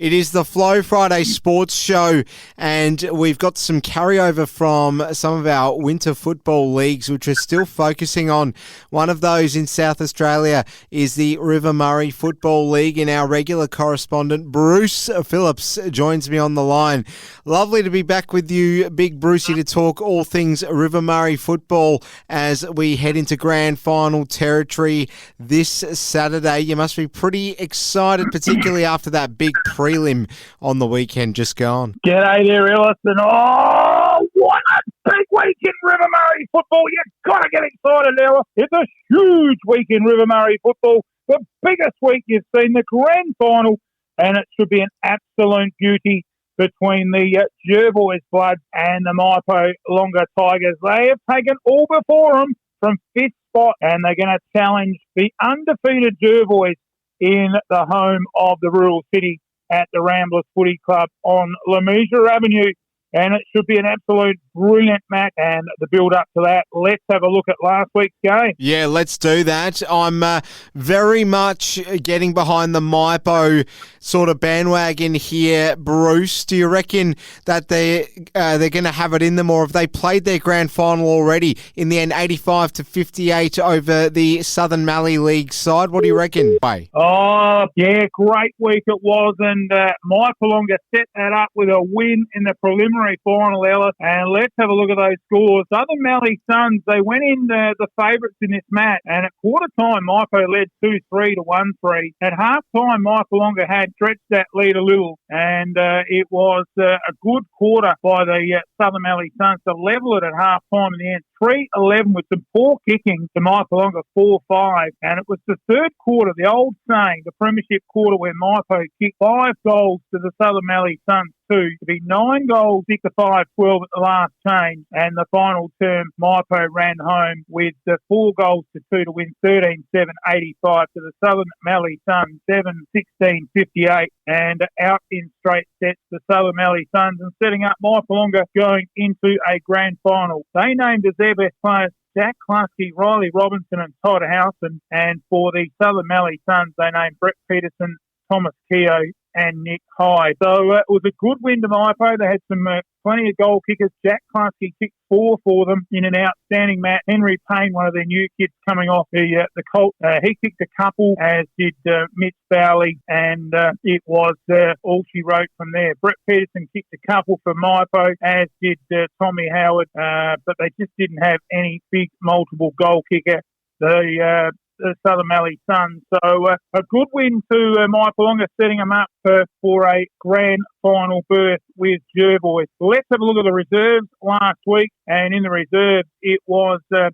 It is the Flow Friday Sports Show, and we've got some carryover from some of our winter football leagues, which are still focusing on. One of those in South Australia is the River Murray Football League, and our regular correspondent, Bruce Phillips, joins me on the line. Lovely to be back with you, Big Brucey, to talk all things River Murray football as we head into grand final territory this Saturday. You must be pretty excited, particularly after that big prelim on the weekend just gone. G'day there, Ellison. Oh, what a big week in River Murray football. You've got to get excited, Ella. It's a huge week in River Murray football. The biggest week you've seen, the grand final, and it should be an absolute beauty between the Jervois Bloods and the Mypolonga Tigers. They have taken all before them from fifth spot, and they're going to challenge the undefeated Jervois in the home of the rural city at the Ramblers Footy Club on Lemessurier Avenue. And it should be an absolute brilliant match. And the build-up to that, let's have a look at last week's game. Yeah, let's do that. I'm very much getting behind the Mypo sort of bandwagon here, Bruce. Do you reckon that they're going to have it in them, or have they played their grand final already in the end, 85-58 over the Southern Mallee League side? What do you reckon? Oh, yeah, great week it was. And Mypolonga set that up with a win in the preliminary final, Ellis, and let's have a look at those scores. Southern Mallee Suns, they went in the favourites in this match, and at quarter time, Mypo led 2-3 to 1-3. At half time, Mypolonga had stretched that lead a little, and it was a good quarter by the Southern Mallee Suns to level it at half time in the end. 3-11 with some poor kicking to Mypolonga 4-5, and it was the third quarter, the old saying, the premiership quarter, where Mypo kicked 5 goals to the Southern Mallee Suns 2, to be 9 goals, 6-5, 12 at the last change, and the final term, Mypo ran home with 4 goals to 2 to win 13-7, 85 to the Southern Mallee Suns 7-16, 58, and out in straight sets the Southern Mallee Suns, and setting up Mypolonga going into a grand final. They named as their best players Jack Klasky, Riley Robinson and Todd Howson, and for the Southern Mallee Suns they named Brett Peterson, Thomas Keogh and Nick Hyde. So it was a good win to Mypo. They had some plenty of goal kickers. Jack Klasky kicked 4 for them in an outstanding match. Henry Payne, one of their new kids coming off the Colt, he kicked a couple, as did Mitch Bowley, and it was all she wrote from there. Brett Peterson kicked a couple for Mypo, as did Tommy Howard, but they just didn't have any big multiple goal kicker. The Southern Mallee Suns. So a good win to Mypolonga, setting them up for a grand final berth with Jervois. Let's have a look at the reserves last week, and in the reserves it was the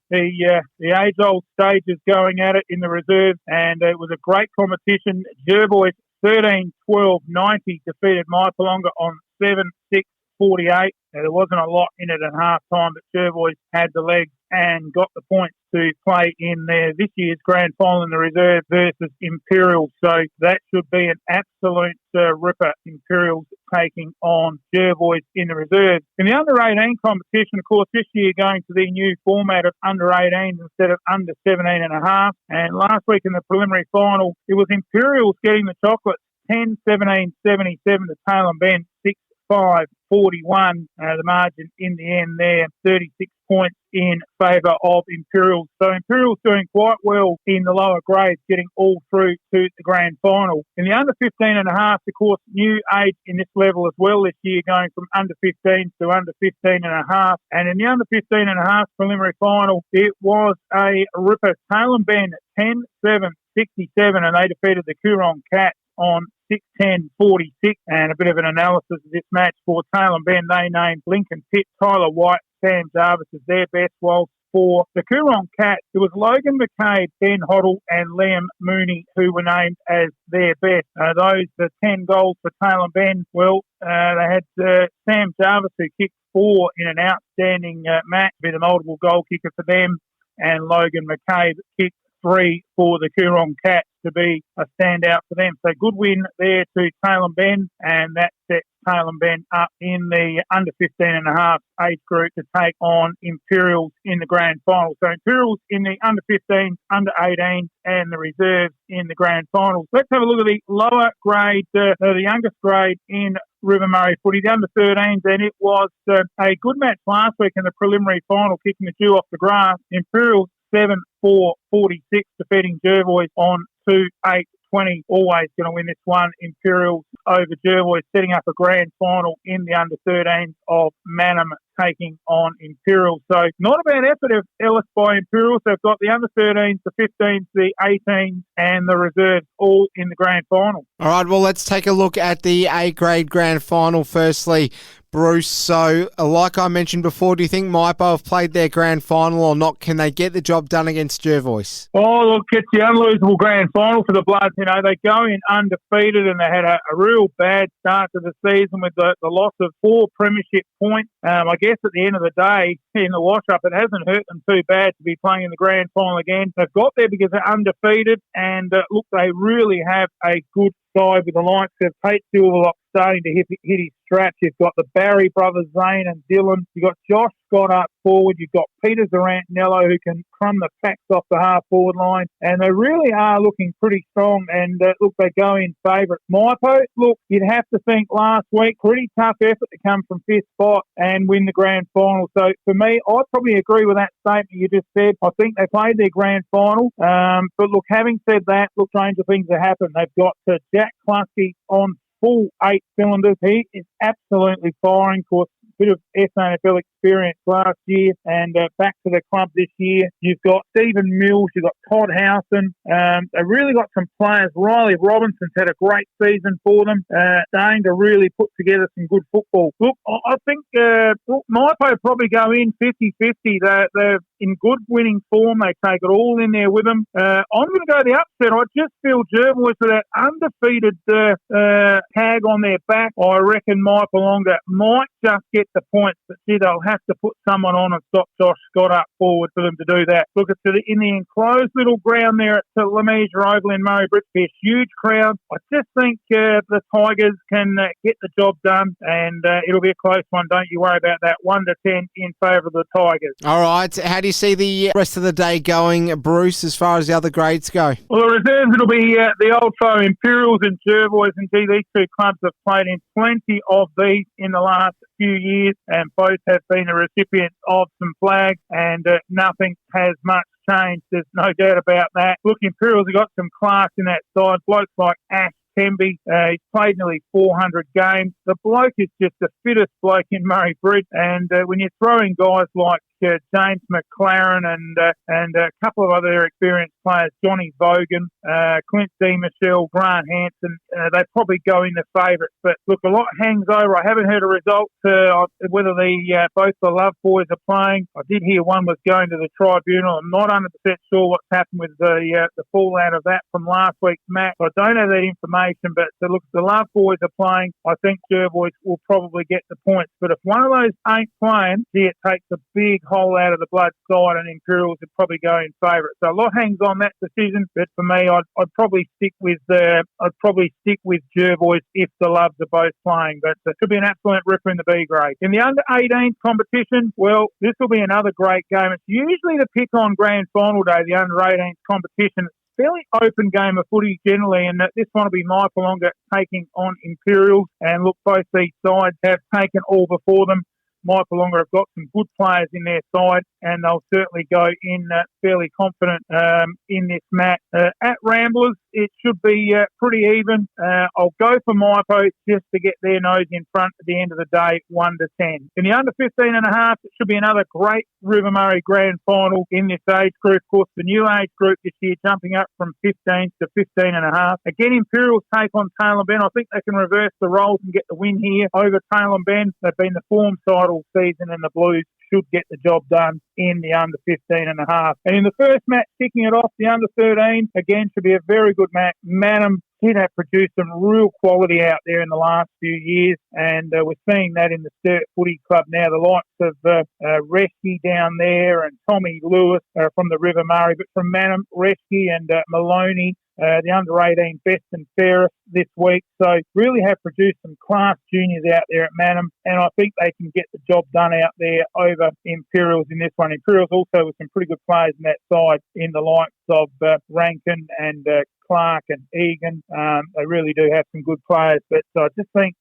age-old stages going at it in the reserves, and it was a great competition. Jervois 13-12-90 defeated Mypolonga on 7-6-48. There wasn't a lot in it at half time, but Jervois had the legs and got the points to play in this year's grand final in the reserve versus Imperials. So that should be an absolute ripper. Imperials taking on Jervois in the reserve. In the under-18 competition, of course, this year going to the new format of under-18s instead of under 17.5. And last week in the preliminary final, it was Imperials getting the chocolates 10-17-77 to Tail and Bend 6-5-41. The margin in the end there, 36 points in favour of Imperials. So Imperials doing quite well in the lower grades, getting all through to the grand final. In the under 15.5, of course, new age in this level as well this year, going from under 15 to under 15.5. And in the under 15.5 preliminary final, it was a ripper. Tail and Bend 10-7-67, and they defeated the Coorong Cats on 6-10-46, and a bit of an analysis of this match for Tail and Bend. They named Lincoln Pitt, Tyler White, Sam Jarvis as their best, while for the Coorong Cats, it was Logan McCabe, Ben Hoddle and Liam Mooney who were named as their best. The 10 goals for Tail and Bend, well, they had Sam Jarvis, who kicked 4 in an outstanding match, be the multiple goal kicker for them, and Logan McCabe kicked 3 for the Coorong Cats to be a standout for them. So good win there to Tail and Bend, and that sets Tailem Ben up in the under 15.5 age group to take on Imperials in the grand final. So Imperials in the under 15s, under 18s, and the reserves in the grand finals. Let's have a look at the lower grade, the youngest grade in River Murray footy, the under 13s, and it was a good match last week in the preliminary final, kicking the dew off the grass. Imperials 7-4-46, defeating Jervois on 2-8-20. Always going to win this one. Imperials over Jervois, setting up a grand final in the under 13s of Manham taking on Imperials. So not a bad effort of Ellis by Imperials. They've got the under 13s, the 15s, the 18s, and the reserves all in the grand final. All right, well, let's take a look at the A-grade grand final firstly, Bruce. So, like I mentioned before, do you think Mypo have played their grand final or not? Can they get the job done against Jervois? Oh, look, it's the unlosable grand final for the Bloods. You know, they go in undefeated and they had a real bad start to the season with the loss of 4 premiership points. I guess at the end of the day, in the wash-up, it hasn't hurt them too bad to be playing in the grand final again. They've got there because they're undefeated, and look, they really have a good side with the likes of Tate Silverlock starting to hit his straps. You've got the Barry brothers, Zane and Dylan. You've got Josh Scott up forward. You've got Peter Zarantinello who can crumb the packs off the half-forward line. And they really are looking pretty strong. And look, they go in favourite. Mypo, look, you'd have to think last week, pretty tough effort to come from 5th spot and win the grand final. So for me, I probably agree with that statement you just said. I think they played their grand final. But look, having said that, look, stranger things have happened. They've got Jack Cluskey on full 8 cylinders. He is absolutely firing. Of course, a bit of SANFL experience last year and back to the club this year. You've got Stephen Mills, you've got Todd Howson. They've really got some players. Riley Robinson's had a great season for them, starting to really put together some good football. Look, I think Mypo probably go in 50-50. They're in good winning form. They take it all in there with them. I'm going to go the upset. I just feel Jervois with that undefeated tag on their back. I reckon Mypolonga might just get the points, but see, they'll have to put someone on and stop Josh Scott up forward for them to do that. Look, it's in the enclosed little ground there at Lemessurier Oval in Murray Brisbane. Huge crowd. I just think the Tigers can get the job done, and it'll be a close one. Don't you worry about that. 1-10 in favour of the Tigers. All right. How do you see the rest of the day going, Bruce, as far as the other grades go? Well, the reserves, it'll be the old foe Imperials and Jervois. And gee, these two clubs have played in plenty of these in the last few years, and both have been the recipients of some flags, and nothing has much changed. There's no doubt about that. Look, Imperials have got some class in that side. Blokes like Ash Temby, he's played nearly 400 games. The bloke is just the fittest bloke in Murray Bridge, and when you're throwing guys like James McLaren and a couple of other experienced players, Johnny Vogan, Clint D. Michelle, Grant Hansen, they probably go in the favourites. But look, a lot hangs over. I haven't heard a result whether both the Love boys are playing. I did hear one was going to the tribunal. I'm not 100% sure what's happened with the fallout of that from last week's match. I don't have that information, but look, the Love boys are playing. I think Jervois will probably get the points. But if one of those ain't playing, it takes a big hole out of the Blood side, and Imperials would probably go in favourite. So a lot hangs on that decision, but for me, I'd probably stick with Jervois if the Loves are both playing. But it should be an absolute ripper in the B grade. In the under 18 competition, well, this will be another great game. It's usually the pick on grand final day, the under 18 competition. Fairly open game of footy generally, and this one will be Mypolonga taking on Imperials. And look, both these sides have taken all before them. Mypolonga have got some good players in their side, and they'll certainly go in fairly confident in this match. At Ramblers, it should be pretty even. I'll go for Mypo just to get their nose in front at the end of the day, 1-10. In the under 15.5, it should be another great River Murray grand final in this age group. Of course, the new age group this year jumping up from 15 to 15.5. Again, Imperials take on Tailem Ben. I think they can reverse the roles and get the win here over Tailem Ben. They've been the form side all season, and the Blues should get the job done in the under 15.5. And in the first match, kicking it off, the under 13, again, should be a very good match. Manham did have produced some real quality out there in the last few years, and we're seeing that in the Sturt Footy Club now. The likes of Reschke down there and Tommy Lewis from the River Murray, but from Manham, Reschke and Maloney, the under-18 best and fairest this week. So really have produced some class juniors out there at Manham, and I think they can get the job done out there over Imperials in this one. Imperials also with some pretty good players in that side in the likes of Rankin and Clark and Egan. They really do have some good players, but I just think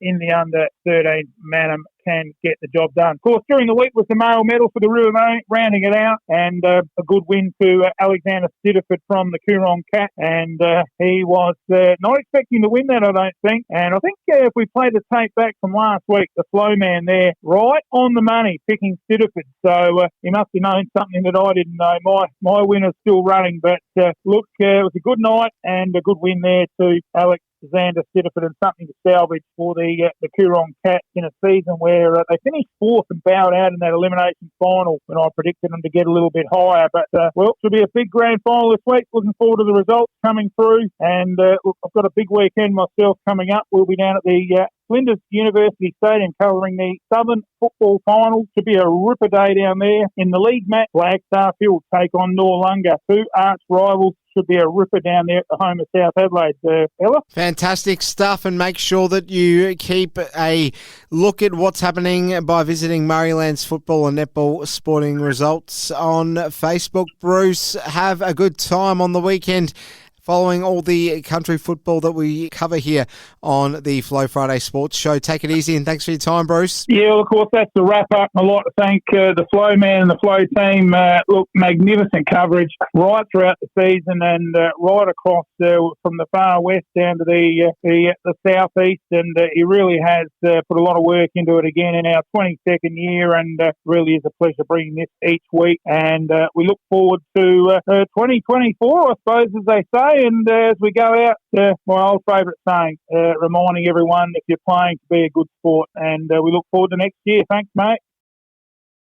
in the under-13 Manham can get the job done. Of course, during the week was the male medal for the River rounding it out, and a good win to Alexander Stitterford from the Coorong Cat, and he was not expecting to win that, I don't think. And I think if we play the tape back from last week, the flow man there, right on the money, picking Stitterford. So he must have known something that I didn't know. My winner's still running, but look, it was a good night and a good win there to Alexander Stitterford, and something to salvage for the Coorong Cats in a season where they finished fourth and bowed out in that elimination final when I predicted them to get a little bit higher. But, well, it'll be a big grand final this week. Looking forward to the results coming through. And look, I've got a big weekend myself coming up. We'll be down at the Flinders University Stadium covering the Southern Football Finals. Should be a ripper day down there. In the league match, Flagstaff Hill take on Noarlunga, two arch rivals. Should be a ripper down there at the home of South Adelaide. Ella? Fantastic stuff, and make sure that you keep a look at what's happening by visiting Murrayland's football and netball sporting results on Facebook. Bruce, have a good time on the weekend following all the country football that we cover here on the Flow Friday Sports Show. Take it easy, and thanks for your time, Bruce. Yeah, well, of course, that's the wrap-up. I'd like to thank the Flow man and the Flow team. Look, magnificent coverage right throughout the season, and right across from the far west down to the southeast, and he really has put a lot of work into it again in our 22nd year, and really is a pleasure bringing this each week. And we look forward to 2024, I suppose, as they say. And as we go out, my old favourite saying, reminding everyone, if you're playing, to be a good sport. And we look forward to next year. Thanks, mate.